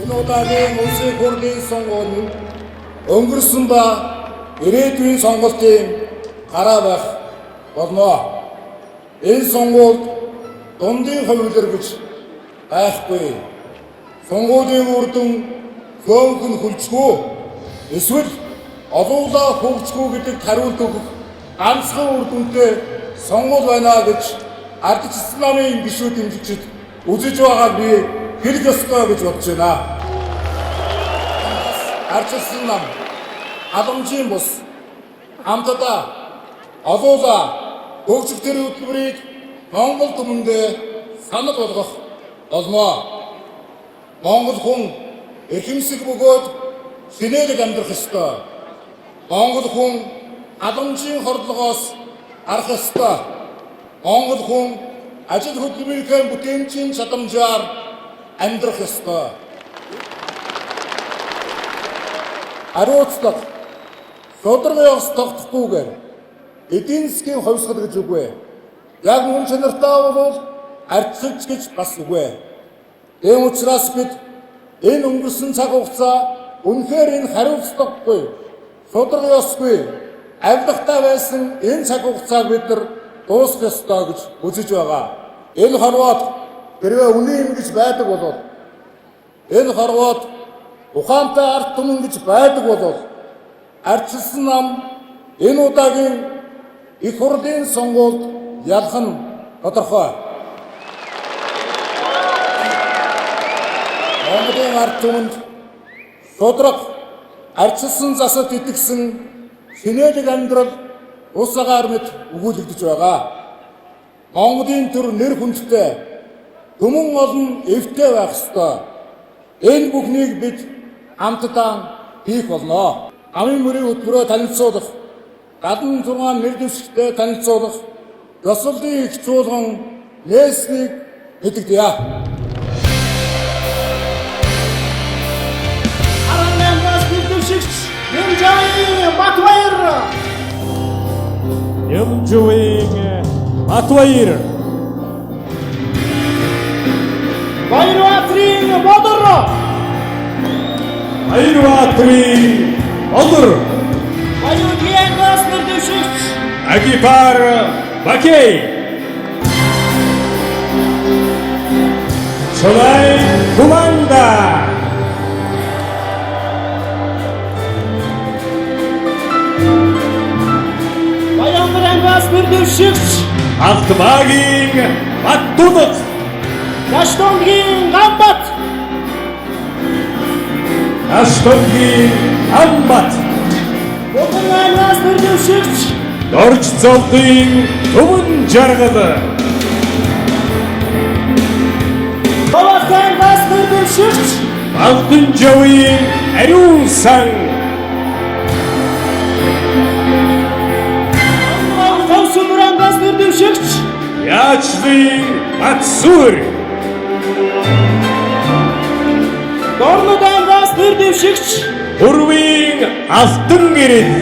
Энэ удаагийн улсын хурлын сонгуул нь өнгөрсөн ба ирээдүйн сонголтын гараа байх болно. Энэ сонгуульд дундын хувилбар гэж байхгүй. Сонгуулийн үр дүн хөөхөн хүлжгүй эсвэл олуулаа хөгжгүй гэдэгт хариулт өгөх ганцхан үр дүнтэй сонгуул байна гэж ардчилсан намын гишүүд дэмжигчид үзэж байгааг би хэлэх ёстой гэж бодож байна. Ардчилсан нам халамжийн бус хамтдаа олуулаа хөгжих тэр хөтөлбөрийг Монгол түмэндээ санал болгох болно. Монгол хүн эрхэмсэг бөгөөд шинэлэг амьдрах ёстой. Монгол хүн халамжийн хордлогоос гарах ёстой. Монгол хүн ажил хөдөлмөрийн бүтээмжийн чадамжаар амьдрах ёстой. Хариуцлага шударга ёс тогтохгүйгээр эдийн засгийн хувьсгал гэж үгүй. Яг мөн чанартай бол ардчилж гэж бас үгүй. Ийм учраас бид энэ өнгөрсөн цаг хугацаа үнэхээр энэ хариуцлагагүй, шударга ёсгүй, авилгатай байсан энэ цаг хугацааг бид нар дуусгах ёстой гэж үзэж байгаа. Энэ хорвоод хэрвээ үнэн юм гэж байдаг бол энэ хорвоод ухаантай ард түмэн гэж байдаг бол ардчилсан нам энэ удаагийн их хурлын сонгуульд ялах нь тодорхой. Монголын ард түмэнд шударга ардчилсан засад итгэсэн шинэлэг амьдрал ус агаар мэт өгүүлэгдэж байгаа. Монголын төр нэр хүндтэй түмэн олон эвтэй байх ёстой. Энэ бүхнийг бид хамтдаа хийх болно. Амын мөрийн хөтөлбөрөөр танилцуулах, гадна 6 нэр дэвшигчтэй танилцуулах, ёслолын их чуулган нээснийг мэдэгдэе. Араннаас нэр дэвшигч Нэмжавын Батбаяр. Нэмжавын Батбаяр. Баярбаатарын Бодор. Баярбаатарын Бодор. Баяргиягаас нэр дэвшигч Агипар Бакей. Чулай Куманда. Баянгаас нэр дэвшигч Алтбагийн Баттудад. Даштонгийн Гамбат. Даштонгийн Гамбат. Богонаас нэр дэвшигч Дорж золдын түмэн жаргал. Балакангаас нэр дэвшигч Алтан жавын ариун сан. Томсумрангаас нэр дэвшигч Яачлын Батсуур. Дорнодангаас нэр дэвшигч Урвын алтан гэрэл.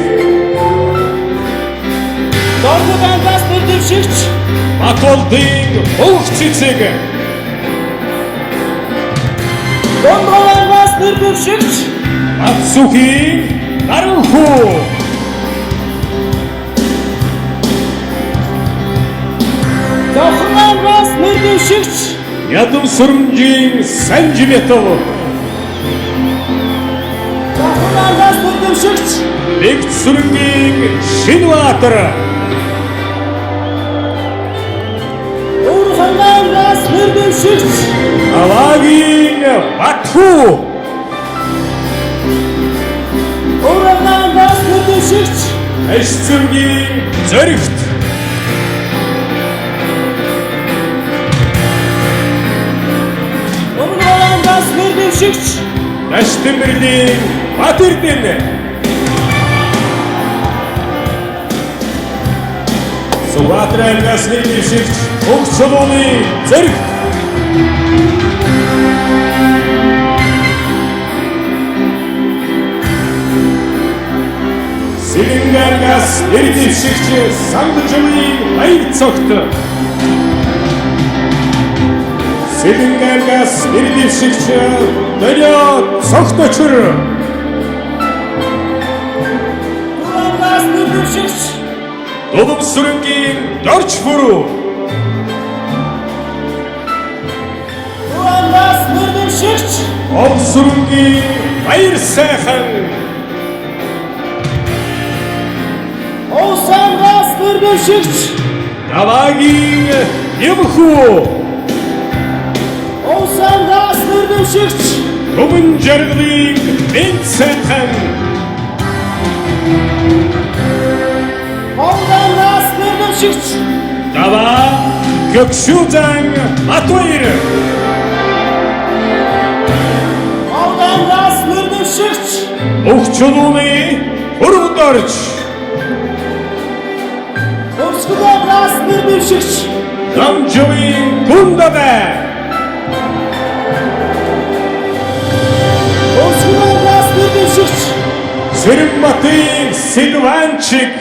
Дорнодангаас нэр дэвшигч Батолдын хөвг цэцэг. Донгонгаас нэр дэвшигч Батсухийн Наранхуу. Зохрангаас нэр дэвшигч Ядам Сүрэмжийн Санжибетов. Зохрангаас нэр дэвшигч Бэгт Сүрэнгийн Шинбаатар. Уурхангаас нэр дэвшигч Алагийн Батхүү. Уурхангаас нэр дэвшигч Ашцэргийн Зоригт. Уурхангаас нэр дэвшигч Наштэмэрлийн Батэрдэн. Суваатрангаас нэр дэвшигч Хөгчөлөөний Зоригт. Сэлэнгээс нэр дэвшигч Сандажмын Баяр цогт. Сэлэнгаргаас нэрдэвшигч Долиот цогтөчөр. Улаангаас мөрдөвшигч. Дулумсүрэнгийн дорч бүрүү. Улаангаас мөрдөвшигч. Овсүрэнгийн баяр сайхан. Улаангаас мөрдөвшигч. Даваагийн явхуу. Улаангаас мөрдөвшигч. Өмнө жаргалын бэнт сайхан. Улаангаас мөрдөвшигч. Даваа Гөкшүзан Атуир. Улаангаас мөрдөвшигч. Өгчөлүүний хөрөвдөрч. Улаангаас мөрдөвшигч. Намжуийн гундабай. Улаангаас мөрдөвшигч. Сэрэмбатын Силванчик.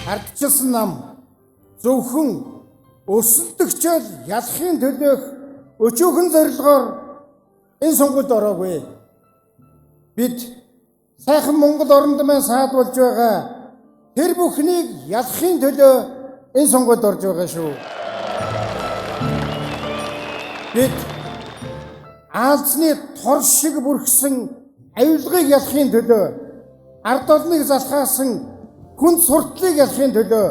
Ардчилсан нам зөвхөн өсөлтөгчөөл ялахын төлөөх өчүүхэн зорилгоор энэ сонгуульд ороогүй. Бид сайхан Монгол оронд маань саадуулж байгаа тэр бүхнийг ялахын төлөө энэ сонгуульд орж байгаа шүү. Бид аалзны тор шиг бүрхсэн аюулгыг ялахын төлөө, ард олныг залхаасан хүн суртлыг ялахын төлөө,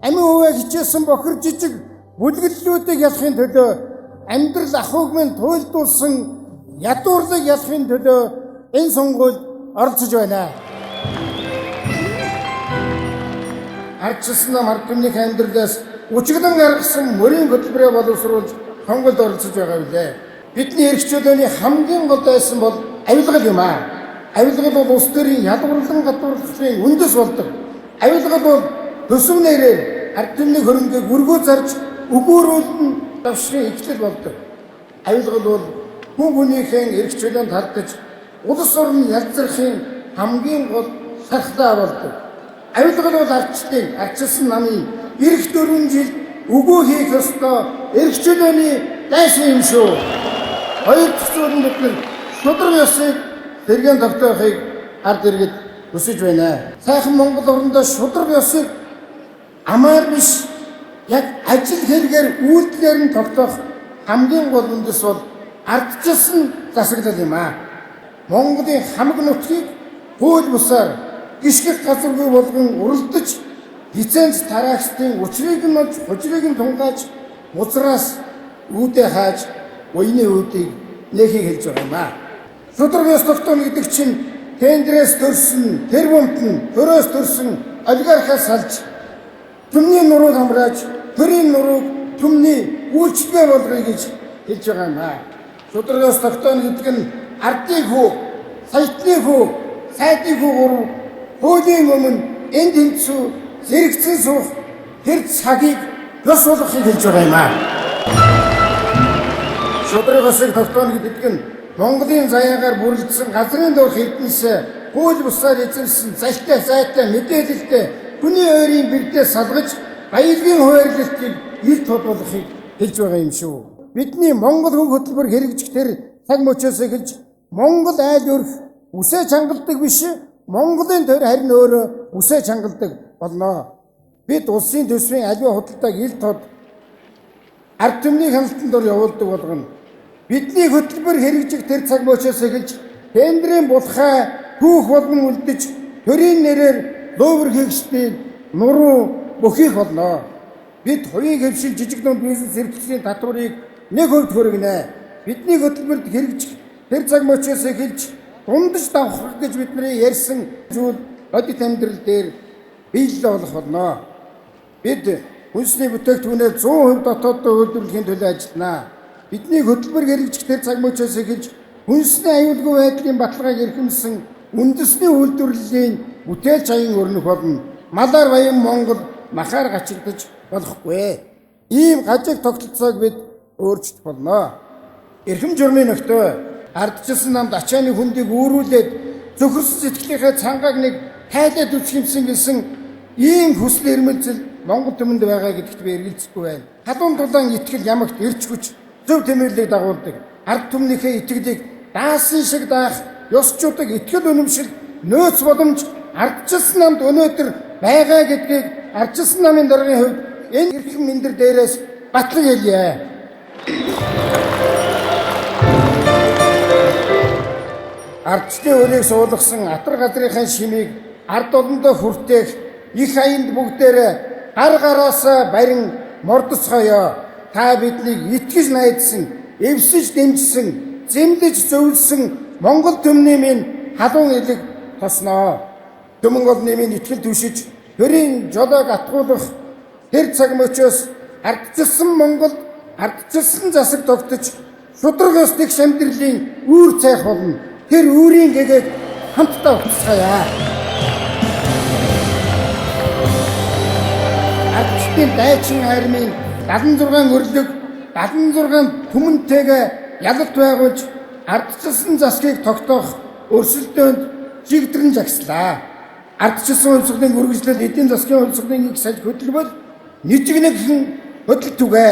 амин хуваа хичээсэн бохир жижиг бүлгэллүүдийг ялахын төлөө, амьдрал ахуйг минь туйлдуулсан ядуурлыг ялахын төлөө энэ сонгуульд оролцож байна. Ардчилсан нам ард түмний амьдралаас үчиглэн гаргасан мөрийн хөтөлбөрөө боловсруулж сонгуульд оролцож байгаа билээ. Бидний эрхчлөөний хамгийн гол дайсан бол авилгал юм аа. Авилгал бол улс төрийн ядуурлан гадуурлалын үндэс болдог. Авилгал бол төсөв нэрээр ард түмний хөрөнгийг өргөө зарж өгөөрүүлэн давшрын эхлэл болдог. Авилгал бол хүн хүнийхэн эрхчлөөнд талдаж улс орн ялзрахын хамгийн гол шалтгаан болдог. Авилгал бол ардчилсан намын эх 4 жил өгөө хийх ёстой эрхчлөөний дайсан юм шүү. Хоёр дахь зүйл нь бид шудраг ёсыг тэргэн тогтоохыг ард иргэд хүсэж байна. Сайхан Монгол орондоо шудраг ёсыг амаар биш яг ажил хэрэгээр үйлдэлээр нь тогтоох хамгийн гол үндэс бол ардчилсан засаглал юм аа. Монголын хамаг нутгийг хууль бусаар гიშгэх газаргүй болгон уралдаж хизээнд тараагчдын учрыг нь олж хужрыг нь тунгааж музраас үүдээ хааж уйны үүдийг нэхийг хэлж байгаа юм аа. Шудраг ёс тогтооно гэдэг чинь тендрээс төрсөн, тэрбумт нь төрөөс төрсөн олигархаас салж түмний нурууг хамрааж төрийн нурууг түмний үйлчлэгээ болгоё гэж хэлж байгаа юм аа. Шудраг ёс тогтооно гэдэг нь ардын хүү, саятны хүү, сайдын хүү гурав хуулийн өмнө энд тэнцүү зэрэгцэн суух тэр цагийг ёс болгохыг хэлж байгаа юм аа. Шудраг ёсыг тогтооно гэдэг нь Монголын заяагаар бүрэлдсэн газрын дорх эрдэнэс хууль бусаар эзэмсэн зайтай мэдээлэлтэй хүний ойрын бэрдээ салгаж баялагын хуваарлалтыг ил тодруулахыг хэлж байгаа юм шүү. Бидний Монгол хүн хөтөлбөр хэрэгжих тэр цаг мөчөөс эхэлж Монгол айл өрх үсээ чангалдаг биш, Монголын төр харин өөрөө үсээ чангалдаг болно. Бид улсын төсвийн аливаа худалдааг ил тод ард түмний хяналтанд дор явуулдаг болгоно. Бидний хөтөлбөр хэрэгжих тэр цаг мөчөөс эхэлж тендрийн булхай түүх болгон үлдэж төрийн нэрээр луувар хийгчдийн нуруу бөхих болно. Бид хувийн хөвшил жижиг дунд бизнес эрхлэлийн татварыг нэг хувьд хүргэнэ. Бидний хөтөлбөрт хэрэгжих тэр цаг мөчөөс эхэлж дундаж давхрах гэж бидний ярьсан зүйл бодит амьдрал дээр биелэл болох болно. Бид хүнсний бүтээгдэхүүнээ 100% дотооддоо үйлдвэрлэхийн төлөө ажилланаа. Бидний хөтөлбөр хэрэгжих тэр цаг мөчөөс эхэлж хүнсний аюулгүй байдлын баталгааг эрхэмсэн үндэсний үйлдвэрлэлийн бүтээлч аян өрнөх болно. Малаар баян Монгол махаар гачигдаж болохгүй. Ийм гажиг тогтолцоог бид өөрчлөх болно. Эрхэм журмын нөхдөө ардчилсан намд ачааны хүндийг үүрүүлээд зөвхөрс сэтгэлийнхээ цангааг нэг тайлаад үсэх юмсан гэсэн ийм хүсэл эрмэлзэл Монгол түмэнд байгаа гэдэгт би эргэлзэхгүй байна. Халуун дулаан итгэл ямагт эрч хүч зөв тэмэрлэг дагуулдаг. Ард түмнийхээ итгэлийг даасан шиг даах ёсчуудаг итгэл үнэмшил нөөц боломж ардчилсан намд өнөөдөр байгаа гэдгийг ардчилсан намын даргын хувьд энэ эрхэм мэндэр дээрээс батлан хэлье. Ардчлалын өрийг суулгасан атар газрынхаа шимийг ард олондоо хүртээх их аянд бүгдээрээ гар гараасаа барин мордоцгоё. Та биднийг итгэж найдсан, эвсэж дэмжсэн, зэмлэж зөвлөсөн Монгол түмний минь халуун элэг тосноо. Түмэн олны минь итгэл түшиж, төрийн жолоог атгуулах тэр цаг мөчөөс ардчилсан Монгол, ардчилсан засаг тогтож, шудраг ёсны шамдрэлийн үүр цайх болно. Тэр үүрийн гэгээг хамтдаа уцгаая. Ардчилтын дайчин армийн 76 өрлөг, 76 түмэнтэйгээ ялалт байгуулж ардчилсан засгийг тогтоох өрсөлдөөнд жигдрэн жагслаа. Ардчилсан улсуудын үргэлжлэл эдийн засгийн улсуудын их салхи хөдөлбөл нэжигнэгхэн хөдөл түгэ.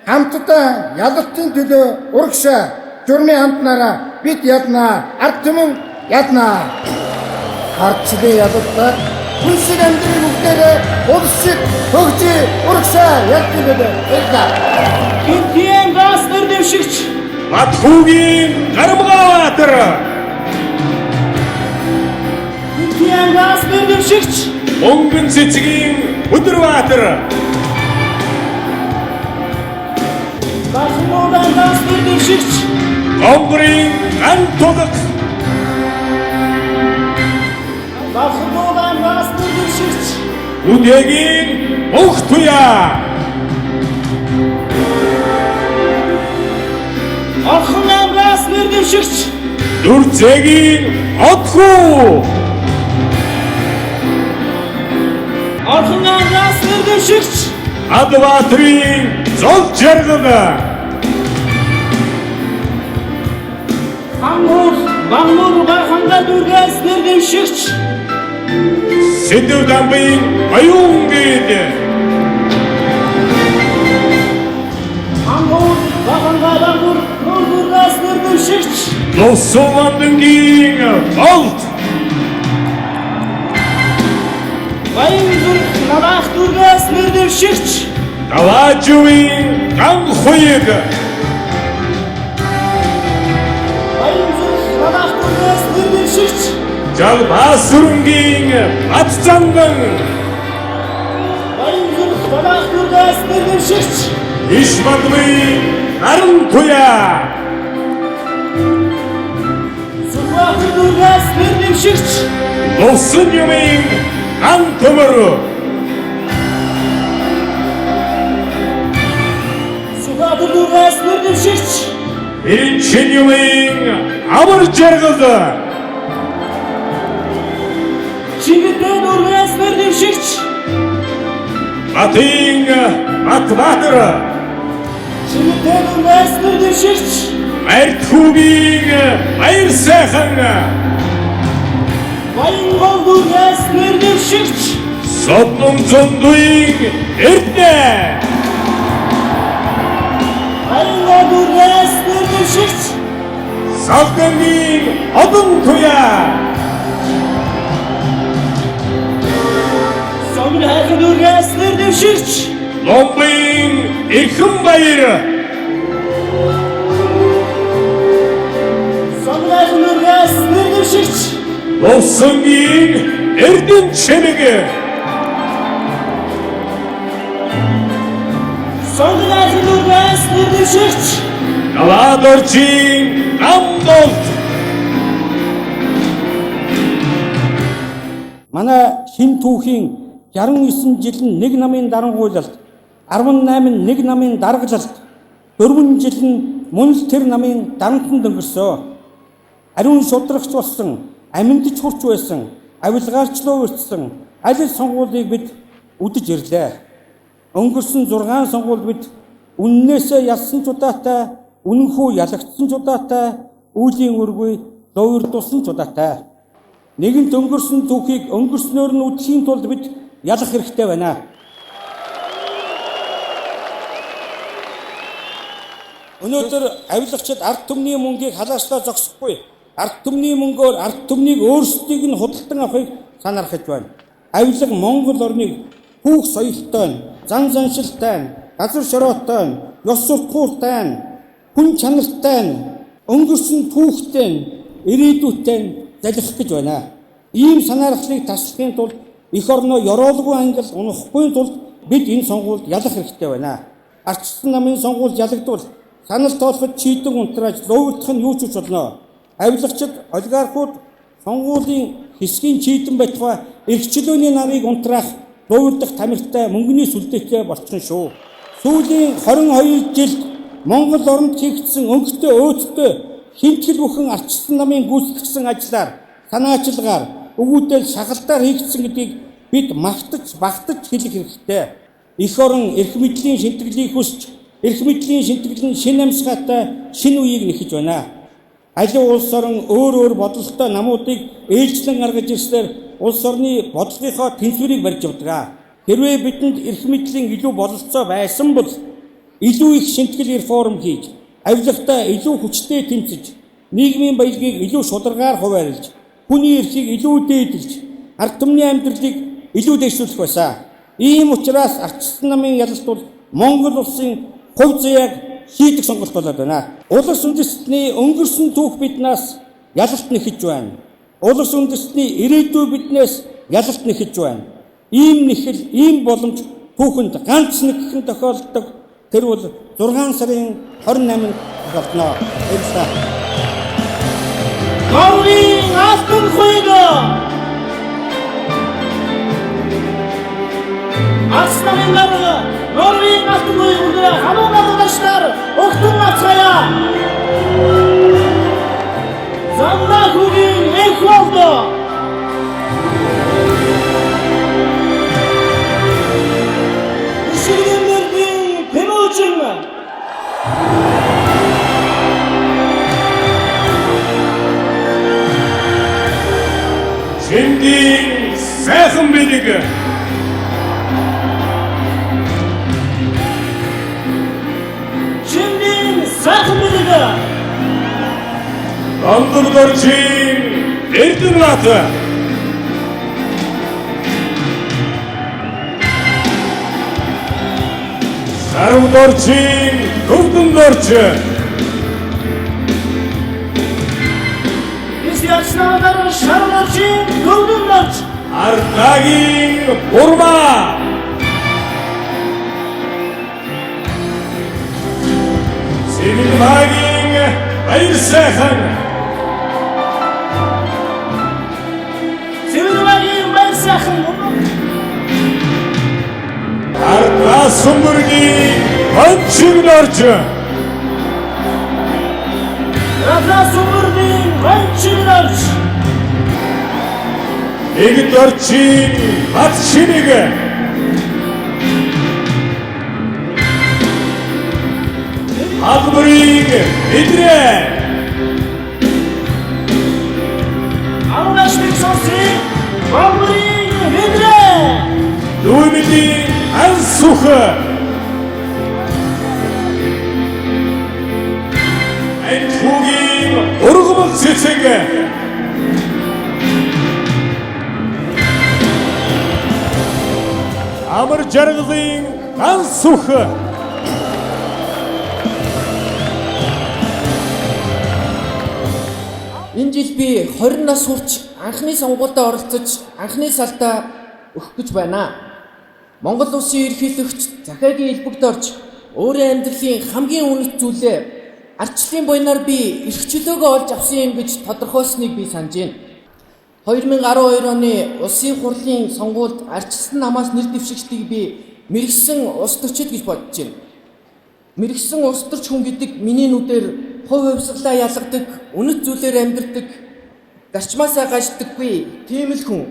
Хамтдаа ялалтын төлөө урагшаа журмын хамтнараа бид яднаа. Ард түмэн яднаа. Ардчлалын ялалтаар хүнсэг амьдрын бүгдээрээ улс шиг хөгжиж урагшаа яддаг гэдэг. Гинтийн газ нэрдэвшигч. Матхүүгийн Гарамгааватар. Гинтийн газ нэрдэвшигч. Өнгөн цэцгийн Өдөрбаатар. Бахмуудан газ нэрдэвшигч. Гомбрын Антулаг. Бахмуудан газ нэрдэвшигч. Үдэгийн Ухтуя. Орхон газ нэрдэвшигч. Дүрцэгийн Отхуу. Орхон газ нэрдэвшигч. Адбаатрын Зол жаргал. Бангуур гаханга дүргээс нэрдэвшигч. Сэдэв дамбын Аюун гээд. Бангуур дүргээс нэрдэвшигч. Лосовангийн Болт. Баянзүр нарах дүргээс нэрдэвшигч. Даваажуын Ганхуйг. Баянзүр нарах дүргээс нэрдэвшигч. Жалбаасүрэнгийн Батцанган. Баянзүр нарах дүргээс нэрдэвшигч. Ишмадмын Нарантуя. Сүхбаатар дүргээс нэрдэвшигч. Лусан юмын Антөмөр. Сүхбаатар дүргээс нэрдэвшигч. Иринчин юмын Амар жаргал. Чигтэн дүргээс нэрдэвшигч. Батын Батбаатар. Чигтэн дүргээс нэрдэвшигч. Мартхүүгийн Баяр сайхан. Баянгол дүргээс нэрдэвшигч. Содном зондуйг Эрдэнэ. Баянгол дүргээс нэрдэвшигч. Салгангийн Одонтуя. Сомрхайх дүргээс нэрдэвшигч. Ломбын Эрхэнбаяр. Сомрхайх дүргээс нэрдэвшигч. Лосонгийн Эрдэнчимэг. Сомрхайх дүргээс нэрдэвшигч. Галадоржийн Амболт. Манай шин түүхийн 69 жил нь нэг намын дарангуйлалт, 18 нь нэг намын даргалалт, 4 жил нь мөн л тэр намын дарамтанд өнгөрсөө. Ариун шудрагч болсон, амьдч хурч байсан, авилгаарчлуу өртсөн аль сонгуулийг бид үдэж ирлээ. Өнгөрсөн 6 сонгуульд бид үннээсээ ялсан чудаатай, үнэнхүү ялагдсан чудаатай, үүлийн үргүй луурдуулсан чудаатай. нэгэнт өнгөрсөн түүхийг өнгөрснөөр нь үдэхийн тулд бид ялах хэрэгтэй байна. Өнөөдөр авилгачид ард түмний мөнгийг халааслаа зогсохгүй. Ард түмний мөнгөөр ард түмнийг өөрсдийг нь худалдан авахыг санаархаж байна. Авилга Монгол орныг хүүх соёлтой, зан заншилтай, газар шороотой, ёс суртахууртай, хүн чанартай, өнгөрсөн түүхтэй, ирээдүйтэй залхих гэж байна. Ийм санаархлыг таслахын тулд эх орноо ёроолгүй ангил унахгүй тулд бид энэ сонгуульд ялах хэрэгтэй байна. Ардчилсан намын сонгуульд ялагдвал санал тоолоход чийдэн унтрааж луурдах нь юу ч болно. Авилгачид олигархууд сонгуулийн хэсгийн чийдэн байтугай эрхчлөөний нарыг унтраах луурдах тамиртай мөнгөний сүлдээтэй болчихно шүү. Сүүлийн 22 жилд Монгол оронд хийгдсэн өнгөтэй өөдтэй хинтгэл бүхэн ардчилсан намын гүйцэтгэсэн ажлаар санаачилгаар өгүүдэл шагалдаар хийгдсэн гэдгийг бид багтаж хэлэх хэрэгтэй. Эх орон эрх мэдлийн шинтгэлийг хүсч эрх мэдлийн шинтгэл нь шинэ амьсгалтай шинэ үеийг нэхэж байна. Аливаа улс орон өөр бодлолтой намуудыг ээлжлэн гаргаж ирснээр улс орны бодлогынхоо тэнцвэрийг барьж явдаг. Хэрвээ бидэнд эрх мэдлийн илүү бололцоо байсан бол илүү их шинтгэл реформ хийж, авилгатаа илүү хүчтэй тэмцэж, нийгмийн баялагийг илүү шударгаар хуваарлж, хүний эрхийг илүү дээдлж, ард түмний амьдралыг илүү дэвшүүлэх байсан. Ийм учраас ардчилсан намын ялалт бол Монгол улсын хувь заяаг хийдэг сонголт болоод байна. Улс үндэстний өнгөрсөн түүх биднээс ялалт нэхэж байна. Улс үндэстний ирээдүй биднээс ялалт нэхэж байна. Ийм нэхэл, ийм боломж түүхэнд ганц нэгэн тохиолддог. Тэр бол 6 сарын 28-нд тохиолдно. Баярлалаа. Норвегийн алтан хуйгаа Асланын нарга Норвегийн алтан хуйгаа хамаагүй даштар огтун ацгая. Замна хүүгийн эх болдо. Ишигдэмэрдийн пэмүүжин Шингийн сайхан бэлэг Шингийн сайхан бэлэг Андурдорчин Эрдэнэт Сарвдорчин Хөвдөндорчин Яшнадар шарначин гүрдэнч Ардагийн Бурма Синемагийн Баярсайхан Сивэрвагийн баярсайхан Ардаа Сүмбэргийн Хончигнорч Радла Сүмбэргийн Хончигнорч Нэгдорчин Батшинэг Агмрыг Идрээ Авгашмик соси Агмрыг Идрээ Дүүмидийн Ансух Энтхүүгийн Ургамал Цэцэг Амар жаргалын Ансух Энэ жил би 20 нас хүрч анхны сонгуульд оролцож анхны салтаа өгөх гэж байна. Монгол улсын ерөнхийлөгч захиагийн элбэгт орж өөрийн амьдралын хамгийн үнэт зүйлээ ардчлалын буйнаар би эрх чөлөөгөө олж авсан юм гэж тодорхойлсныг би санаж байна. 2012 оны улсын хурлын сонгуульд ардчилсан намаас нэр дэвшигчдийг би мэрэгсэн улс төрчид гэж бодож байна. Мэрэгсэн улс төрч хүн гэдэг миний нүдээр хувь хувьсгалаа ялгадаг, үнэт зүйлээр амьдардаг, зарчмаасаа гаждаггүй тийм л хүн.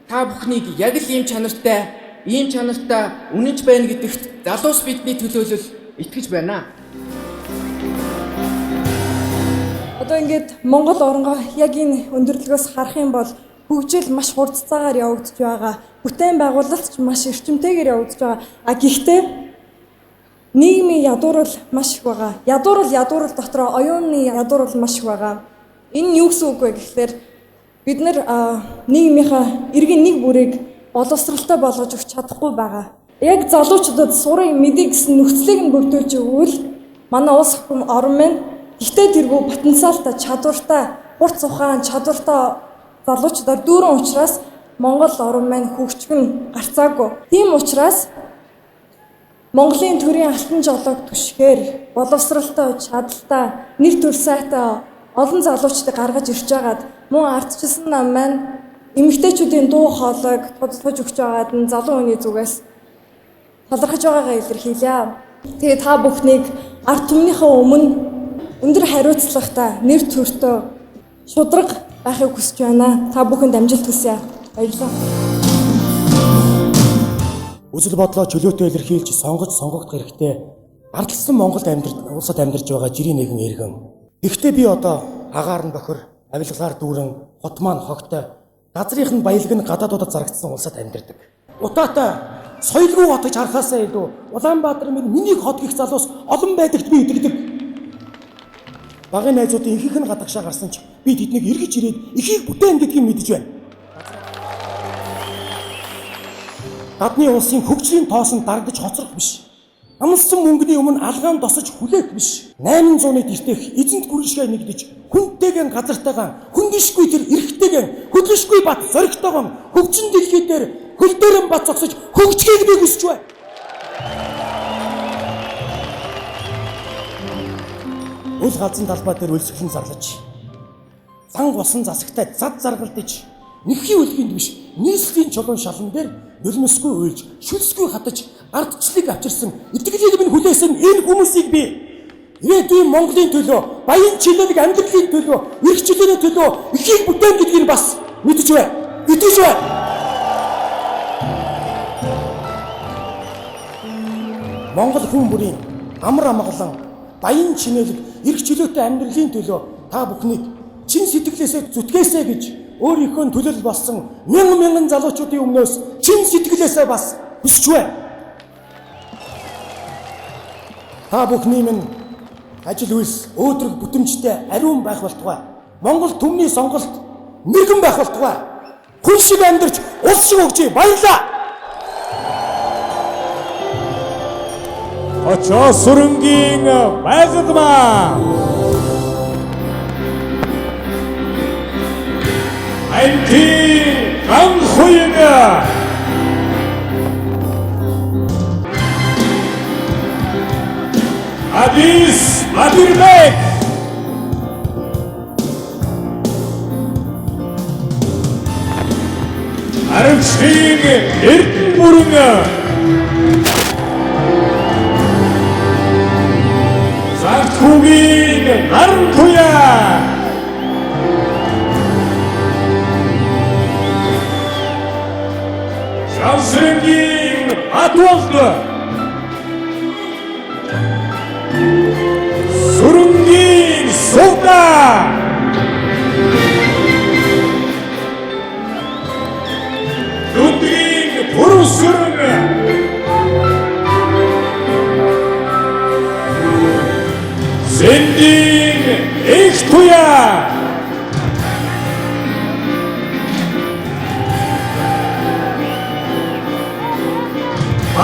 Та бүхнийг яг л ийм чанартай үнэнч байна гэдэгт залуус бидний төлөөлөл итгэж байна. Одоо ингээд Монгол оронгоо яг энэ өндөрлөгөөс харах юм бол хөгжил маш хурдцаагаар явагдаж байгаа. Бүтээн байгуулалт ч маш эрчимтэйгээр явагдаж байгаа. Гэхдээ нийгмийн ядуурл маш их байгаа. Ядуурл дотроо оюуны ядуурл маш их байгаа. Энэ нь юу гэсэн үг вэ гэхээр бид нар нийгмийнхаа иргэн нэг бүрийг боловсралтай болгож өгч чадахгүй байгаа. Яг залуучуудад сурын мэдээ гэсэн нөхцөлийг нь бүрдүүлж өгвөл манай улс орн маань ихтэй тэргүй потенциалтай, чадвартай, хурц ухаан, чадвартай залуучуудаар дүүрэн учраас Монгол орн маань хөгжих гарцаагүй. Тийм учраас Монголын төрийн алтан жолоог түшгээр боловсралтай, чадaltaй, нэр төр сайтай олон залуучдыг гаргаж ирж байгаад мөн ардчилсан нам маань эмэгтэйчүүдийн дуу хоолойг тодорхойлж өгч байгаад нь залуу хүний зүгээс талархаж байгаагаа илэрхийлье. Тэгээ та бүхнийг ард түмнийхээ өмнө өндөр хариуцлагатай, нэр төртэй, шударга байхыг хүсэж байна. Та бүхэнд амжилт хүсье. Баярлалаа. Үзэл бодлоо чөлөөтэй илэрхийлж сонгогдох хэрэгтэй. Ардчилсан Монголд улсад амьдарч байгаа жирийн нэгэн иргэн. Гэхдээ би одоо агаар нь бохир, авилгалаар дүүрэн, хот маань хогтой, газрынх нь баялаг нь гадаадуудад зарагдсан улсад амьдардаг. Утаатай соёлгүй хот гэж харахаасаа илүү Улаанбаатар миний хот гих залуус олон байдагт би итгэдэг. Багын найзуудын ихэнх нь гадагшаа гарсан ч би тэднийг эргэж ирээд ихийг бүтээн гэдгийг мэдэж байна. Гадны улсын хөгжлийн тоос нь дарагдаж хоцрох биш. Амлсан мөнгөний өмнө алгаан досож хүлээх биш. 800-ны дэртэх эзэнт гүрэншгээ нэгдэж хүнтэйгэн газартайгаан хүндишгүй тэр эрхтэйгэн хөдлөшгүй бат зоригтойгон хөгжин дэлхий дээр хөл дээрэн бат зогсож хөгжихийг би хүсэж байна. Үл галзан талбай дээр өлсгөлн зарлаж занг болсон засагтай зад заргалдаж нэхий үлгэнд биш нийслэлийн чулуун шалан дээр нулимсгүй уйлж шүлсгүй хатаж ардчлалыг авчирсан итгэлийг минь хүлээсэн энэ хүмүүсийг би ирээдүйн Монголын төлөө баян чилээг амьдралын төлөө эрх чөлөөний төлөө ихийг бүтээн гэдгийг бас мэдэж байна. Итгэж байна. Монгол хүн бүрийн амар амгалан баян чинэлэг эрх чөлөөтэй амьдралын төлөө та бүхнийг чин сэтгэлээсээ зүтгээсэй гэж өөрийнхөө төлөөлөл болсон мянган залуучуудын өмнөөс чин сэтгэлээсээ бас хүсэж байна. Та бүхний минь ажил үйлс өөдрөг бүтэмжтэй ариун байх болтугай. Монгол түмний сонголт мэрэгэн байх болтугай. Хүн шиг амьдарч улс шиг хөгжиж баярлаа. Очоо сүрэнгийн байгадмаа. Айти ганхуйга. Адис Адирбек. Арвшиг эрдэн бүрэн. Загтхугийн Нарантуя. Шансрэнгийн Атуалт. Сүрэнгийн Султа. Дүндгийн Пурусүрэн. Сэндийн Эхтуя.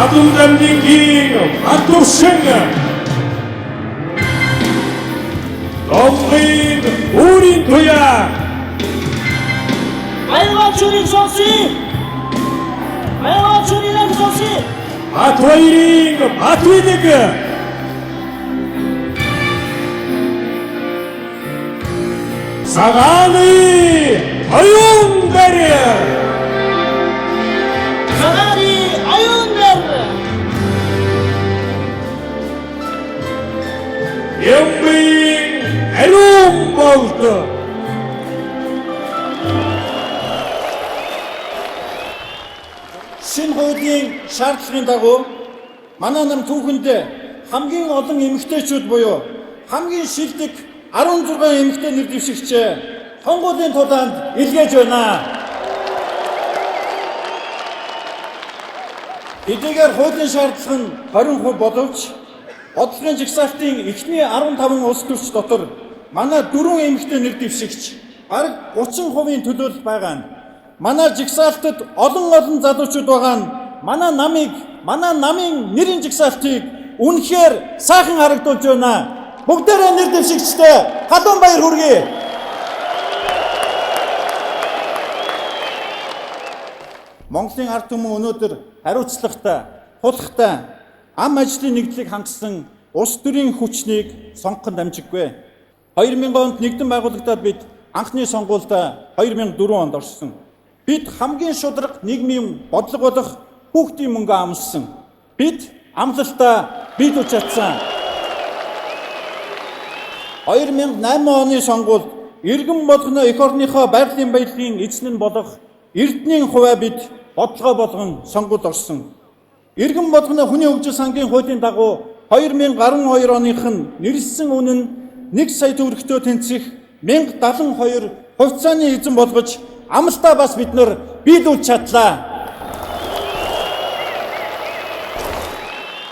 Адулдамдингийн Атуршэн. Домгийн Үрийн Туя. Баяраа чүрийг сонсъё. Баяраа чүрийг сонсъё. Атвайрийн Атвидэг. Саганы аюун дээр. Саганы аюун дээр. Ямбын ариун болд. Шинэ хуулийн шаардлагын дагуу манай нам түүхэнд хамгийн олон эмэгтэйчүүд буюу хамгийн шилдэг 16 эмэгтэй нэр дэвшигч хонгуудын тулаанд илгээж байна. Эдгээр хуулийн шаардлага нь 20% боловч бодлогын жагсаалтын эхний 15 улс төрч дотор манай 4 эмэгтэй нэр дэвшигч бараг 30%-ийн төлөөлөл байгаа нь. Манай жагсаалтад олон залуучууд байгаа нь манай намын нэрийн жагсаалтыг үнэхээр сайхан харагдуулж байна. Бүгдээрээ нэр дэвшигчтэй халуун баяр хүргэе. Монголын ард түмэн өнөөдөр хариуцлагатай, хулхтай, ам ажлын нэгдлийг хангасан улс төрийн хүчнийг сонгоход амжиггүй. 2000 онд нэгдэн байгуулагдаад бид анхны сонгуультай 2004 онд орсон. Бид хамгийн шударга нийгмийн бодлого болох хүүхдийн мөнгө амлсан. Бид амлалтаа бид үуч чадсан. 2008 оны сонгуульд иргэн болгоно эх орныхоо байгалийн баялагын эзэн нь болох Эрдэнийн хувиа бид бодлогоо болгон сонгуульд орсон. Иргэн болгоно хүний хөгжил сангийн хуулийн дагуу 2012 оных нь нэрлсэн үнэ нь 1 сая төгрөгтөө тэнцэх 1072 хувьцааны эзэн болгож амлалтаа бас бид нар биелүүлж чадлаа.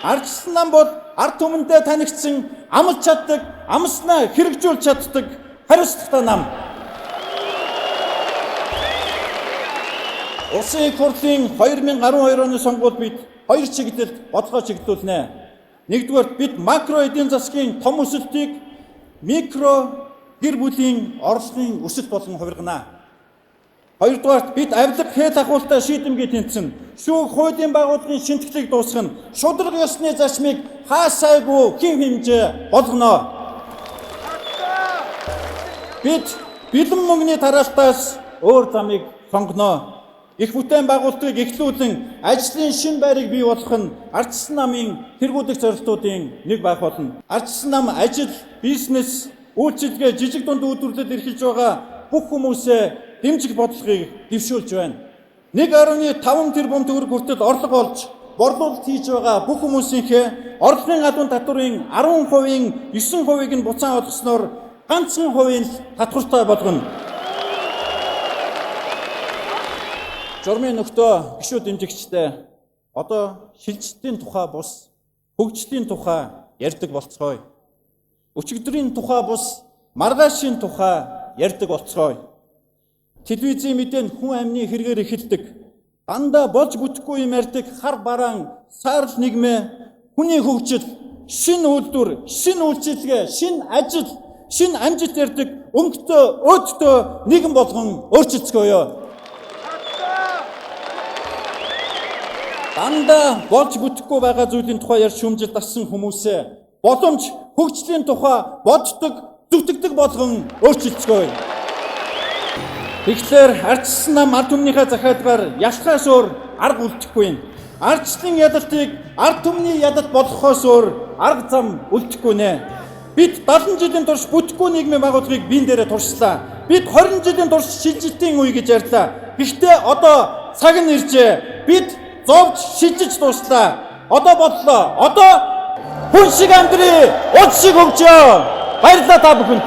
Ардчилсан нам бол ард түмэндээ танигдсан амлж чаддаг, амлснаа хэрэгжүүлж чаддаг хариуцлагатай нам. Улсын их хурлын 2012 оны сонгуульд бид хоёр чиглэлд бодлогоо чиглүүлнэ. Нэгдүгээр бид макро эдийн засгийн том өсөлтийг микро гэр бүлийн орлогын өсөлт болгон хувиргана. Хоёрдугаарт бид авилга хэл ахуйтай шийдэмгий тэнцэн шүүх хуулийн байгууллагын шинтгэлийг дуусгах нь шударга ёсны зарчмыг хаасайгүй хэв хэмжээ болгоно. Бид бэлэн мөнгөний тараалтаас өөр замыг сонгоно. Их бүтээн байгуулалтыг эхлүүлэн ажлын шин байрыг бий болгох нь ардчилсан намын тэргүүлэх зорилтуудын нэг байх болно. Ардчилсан нам ажил, бизнес, үйлчилгээ, жижиг дунд үйлдвэрлэлд эрхэлж байгаа бүх хүмүүсээ дэмжих бодлогыг дэвшүүлж байна. 1.5 тэрбум төгрөг хүртэл орлого олж, борлуулалт хийж байгаа бүх хүмүүсийнхээ орлогын гадуун татварын 10%-ийн 9%-ийг нь буцаан олгосноор ганцхан хувийн татвартай болгоно. Журмын нөхдөө гишүүд дэмжигчтэй одоо шилжилтийн тухай бус хөгжлийн тухай ярьдаг болцгоё. Өчигдрийн тухай бус маргаашийн тухай ярьдаг болцгоё. Телевизийн мэдээнд хүн амны хэрэгээр эхэлдэг. Дандаа болж бүтэхгүй юм ярьдаг хар бараан саарл нийгмээ хүний хөгжил, шин үйлдвэр, шин үйлчилгээ, шин ажил, шин амжилт ярьдаг өнгөтэй, өөдтэй нийгэм болгон өөрчилцгөөё. Дандаа болж бүтэхгүй байгаа зүйлийн тухай ярьж шүүмжилт авсан хүмүүсээ боломж хөгжлийн тухай боддог, зүтгэдэг болгон өөрчилцгөөё. Тэгэхээр ардчилсан нам ард түмнийхээ захиалгаар ялхаас өөр арга үлдэхгүй юм. Ардчлалын ядалтыг ард түмний ядалт болгохоос өөр арга зам үлдэхгүй нэ. Бид 70 жилийн турш бүтэхгүй нийгмийн байгууллагыг биен дээрээ туршлаа. Бид 20 жилийн турш шилжилтийн үе гэж ярьлаа. Гэхдээ одоо цаг нь иржээ. Бид зовж шилжиж дууслаа. Одоо бодлоо. Одоо хүн шиг амьдрий, уд шиг хөгжөө. Баярлалаа та бүхэнд.